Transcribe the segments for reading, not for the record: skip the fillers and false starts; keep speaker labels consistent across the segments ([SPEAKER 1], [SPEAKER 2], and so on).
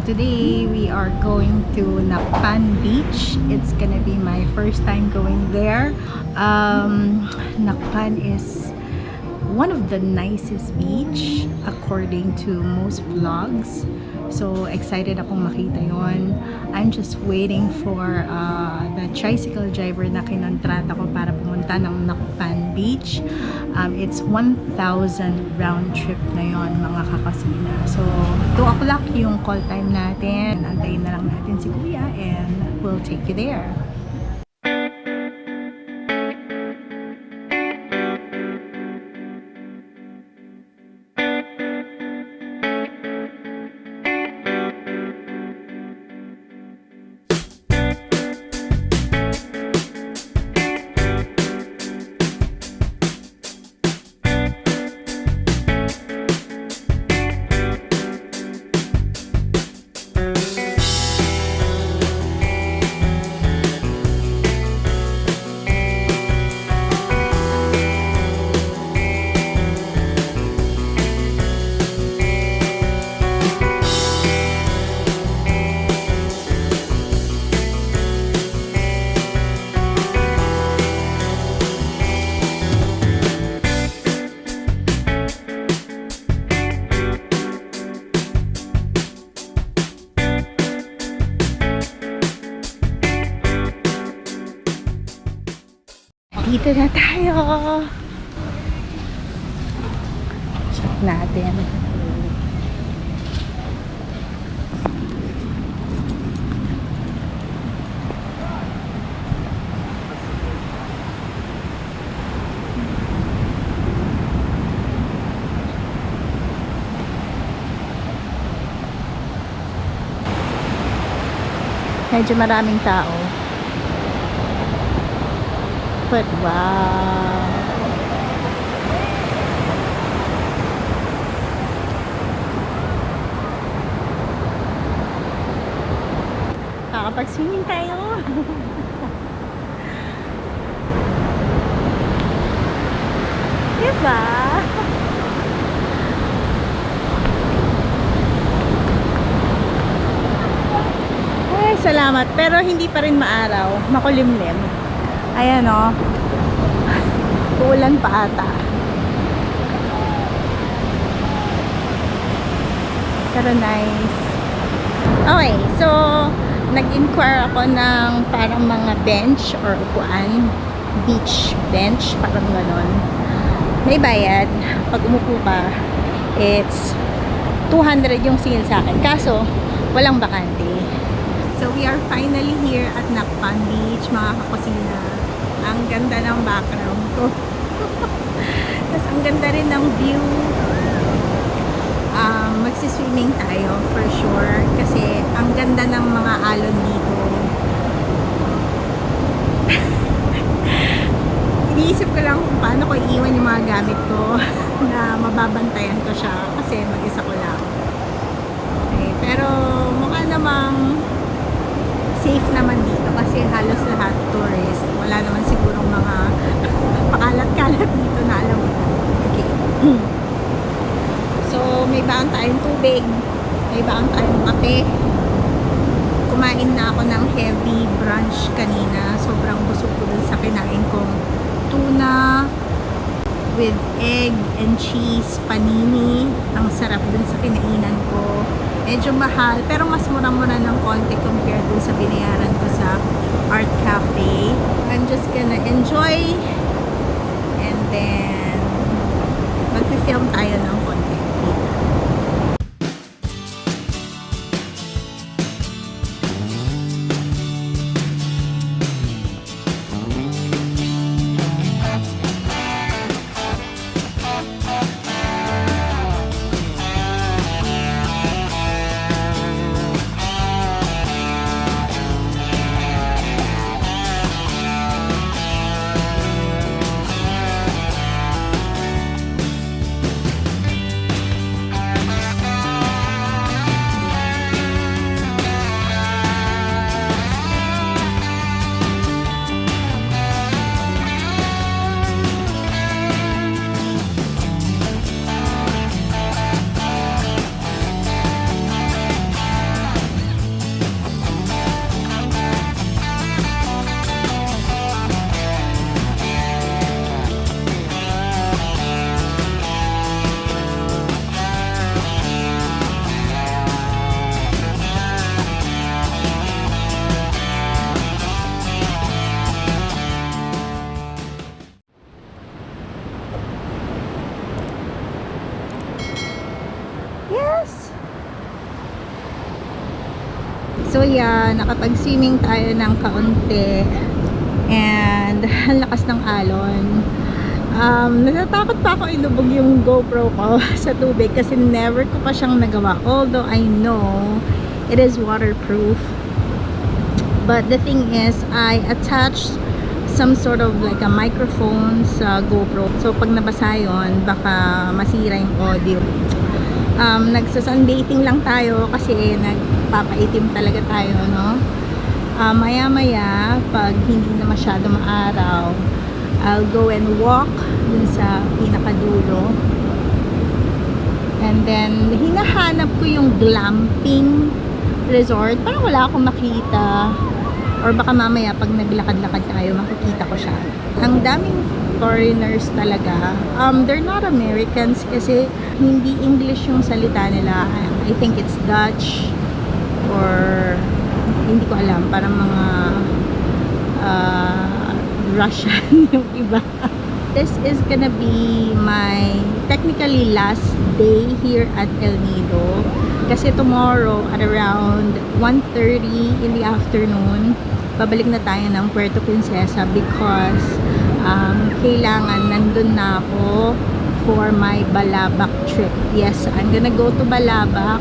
[SPEAKER 1] today we are going to Nacpan Beach. It's gonna be my first time going there. Nacpan is one of the nicest beach according to most vlogs. So excited akong makita yon. I'm just waiting for the tricycle driver na kinontrata ko para pumunta ng Nacpan Beach. It's 1,000 round trip na yon, mga kakasina. So 2 o'clock yung call time natin. Antayin na lang natin si Kuya and we'll take you there. Dito na tayo. Check natin. Medyo maraming tao. But wow. Nakakapag-swimming tayo. Diba? Ay, salamat. Pero hindi pa rin maaraw. Makulimlim. Ayan o. Uulan pa ata. Pero nice. Okay, so nag-inquire ako ng parang mga bench or upuan. Beach bench, parang ganon. May bayad. Pag umupo ka, it's 200 yung singil sa akin. Kaso, walang bakante. So we are finally here at Nacpan Beach, mga kakusina. Ang ganda ng background ko. Tapos ang ganda rin ng view. Magsiswimming tayo for sure. Kasi ang ganda ng mga alon dito. Iniisip ko lang kung paano ko iiwan yung mga gamit ko na mababantayan ko siya. Kasi mag-isa ko lang. Okay, pero mukha namang safe naman dito kasi halos lahat tourist. Wala naman sigurong mga pakalat-kalat dito na alam mo. Okay. So, may baon tayong tubig. May baon tayong kape. Kumain na ako ng heavy brunch kanina. Sobrang busog ko dun sa kinain kong tuna with egg and cheese panini. Ang sarap dun sa kinainan ko. Medyo mahal, pero mas mura-mura ng konti compared dun sa binayaran ko sa art cafe. I'm just gonna enjoy and then mag-film tayo ng konti dito. So yeah, nakapag-swimming tayo ng kaunti and ang lakas ng alon. Natatakot pa ako ilubog yung GoPro ko sa tubig kasi never ko pa siyang nagawa, although I know it is waterproof. But the thing is, I attached some sort of like a microphone sa GoPro, so pag nabasa yun baka masira yung audio. Nagsa-sunbathing lang tayo kasi nagpapaitim talaga tayo, no? Maya maya pag hindi na masyado maaraw, I'll go and walk dun sa pinakadulo, and then hinahanap ko yung glamping resort. Parang wala akong makita, or baka mamaya pag naglakad-lakad tayo makikita ko siya. Ang daming foreigners talaga. They're not Americans kasi hindi English yung salita nila. I think it's Dutch or hindi ko alam, parang mga Russian yung iba. This is gonna be my technically last day here at El Nido kasi tomorrow at around 1:30 in the afternoon babalik na tayo ng Puerto Princesa because kailangan nandun na ako for my Balabac trip. Yes, I'm gonna go to Balabac.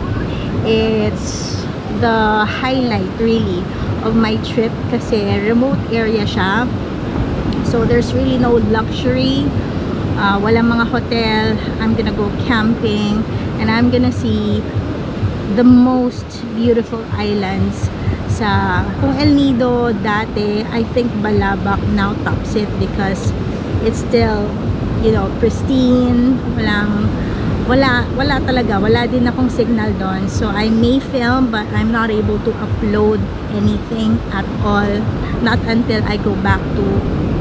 [SPEAKER 1] It's the highlight really of my trip kasi remote area siya. So there's really no luxury, walang mga hotel. I'm gonna go camping and I'm gonna see the most beautiful islands. Kung El Nido dati, I think Balabac now tops it because it's still, you know, pristine. Wala talaga, wala din akong signal doon, so I may film but I'm not able to upload anything at all, not until I go back to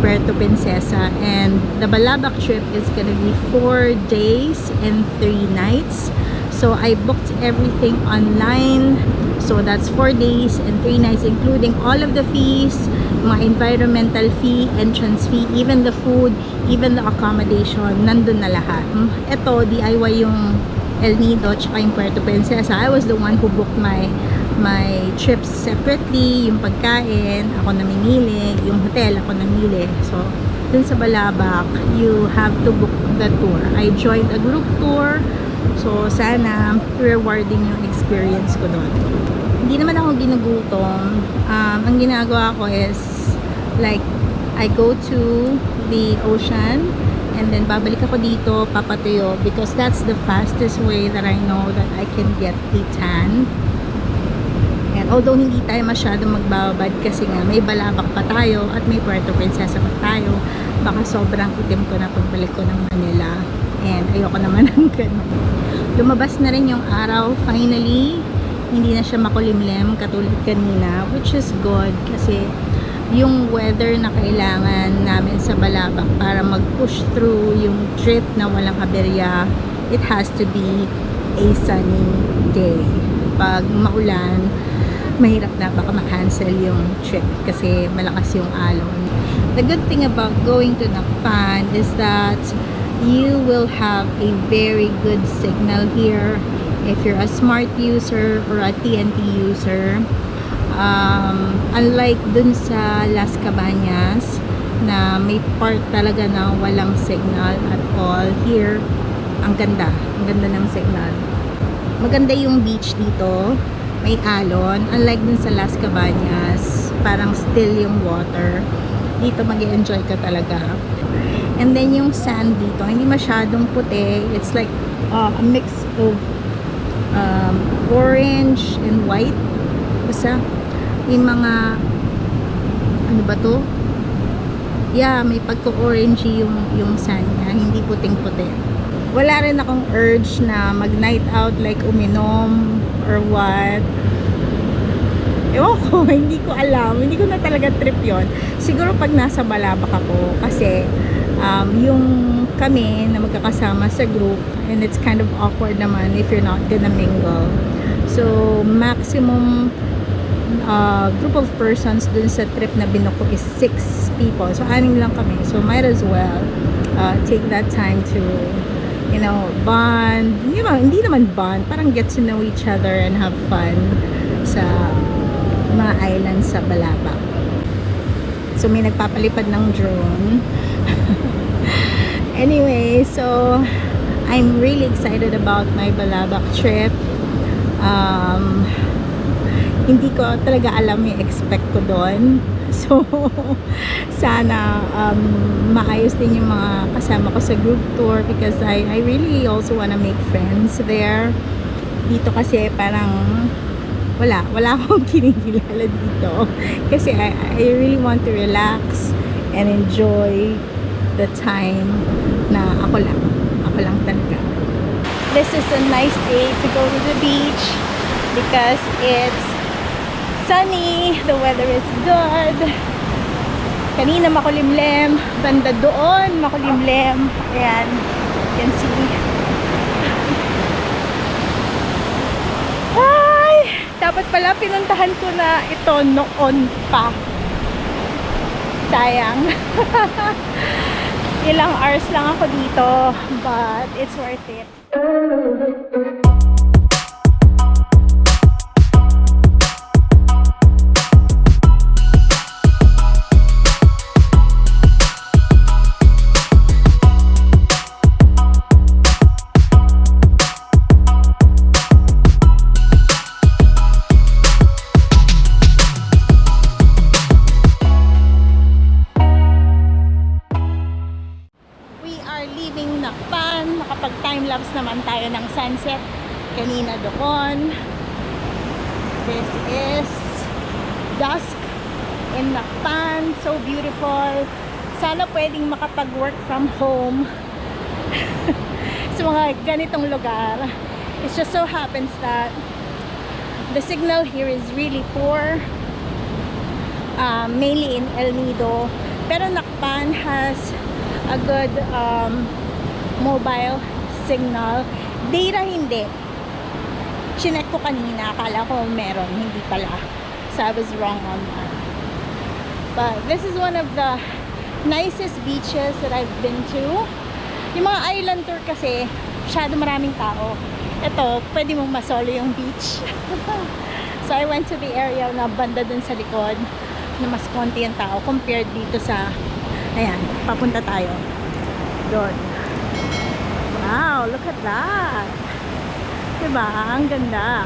[SPEAKER 1] Puerto Princesa. And the Balabac trip is gonna be 4 days and 3 nights. So I booked everything online. So that's 4 days and 3 nights, including all of the fees, mga environmental fee, entrance fee, even the food, even the accommodation, nandun na lahat. Ito, DIY yung El Nido tsaka yung Puerto Princesa. I was the one who booked my trips separately. Yung pagkain, ako namimili. Yung hotel, ako namili. So, dun sa Balabac, you have to book the tour. I joined a group tour. So, sana rewarding yung experience ko doon. Hindi naman ako ginugutom. Ang ginagawa ko is like, I go to the ocean and then babalik ako dito, papatuyo, because that's the fastest way that I know that I can get a tan. And although hindi tayo masyado magbabad kasi nga may Balabac pa tayo at may Puerto Princesa pa tayo, baka sobrang itim ko na pagbalik ko ng Manila. And ayoko naman ng ganun. Lumabas na rin yung araw finally. Hindi na siya makulimlim katulad kanina, which is good kasi yung weather na kailangan namin sa Balabac para mag-push through yung trip na walang aberya, it has to be a sunny day. Pag maulan, mahirap na, baka ma-cancel yung trip kasi malakas yung alon. The good thing about going to Nacpan is that you will have a very good signal here if you're a smart user or a TNT user. Unlike dun sa Las Cabañas na may part talaga na walang signal at all, here ang ganda ng signal. Maganda yung beach dito, may alon. Unlike dun sa Las Cabañas, parang still yung water. Dito mag-enjoy ka talaga. And then yung sand dito, hindi masyadong puti. It's like a mix of orange and white. Basta may mga ano ba to? Yeah, may pagka-orangey yung sand niya, hindi puting-puti. Wala rin akong urge na mag-night out like uminom or what. Ewan ko, hindi ko alam. Hindi ko na talaga trip yon. Siguro pag nasa Balabac ako kasi yung kami na magkakasama sa group, and it's kind of awkward naman if you're not gonna mingle. So maximum group of persons dun sa trip na binook ko is 6 people. So 6 lang kami. So might as well take that time to, you know, bond. You know, hindi naman bond, parang get to know each other and have fun mga islands sa Balabac. So may nagpapalipad ng drone. Anyway, so I'm really excited about my Balabac trip. Hindi ko talaga alam yung expect ko doon. So sana maayos din yung mga kasama ko sa group tour, because I really also wanna make friends there. Dito kasi parang wala akong kinikilala dito. Kasi I really want to relax and enjoy the time na ako lang talaga. This is a nice day to go to the beach because it's sunny, the weather is good. Kanina makulimlim, banda doon makulimlim. Ayan, you can see. Ay, dapat pala pinuntahan ko na ito noon pa. Sayang. Ilang hours lang ako dito, but it's worth it. Leaving Nacpan, nakapag time-lapse naman tayo ng sunset kanina doon. This is dusk in Nacpan, so beautiful. Sana pwedeng makapag-work from home sa mga ganitong lugar. It just so happens that the signal here is really poor, mainly in El Nido, pero Nacpan has a good mobile signal. Data hindi. Chinek ko kanina, akala ko meron, hindi pala. So I was wrong on that. But this is one of the nicest beaches that I've been to. Yung mga island tour kasi, masyado maraming tao. Ito, pwede mong masolo yung beach. So I went to the area na banda dun sa likod, na mas konti ang tao compared dito sa, ayan, papunta tayo doon. Wow, look at that. Diba? Ang ganda.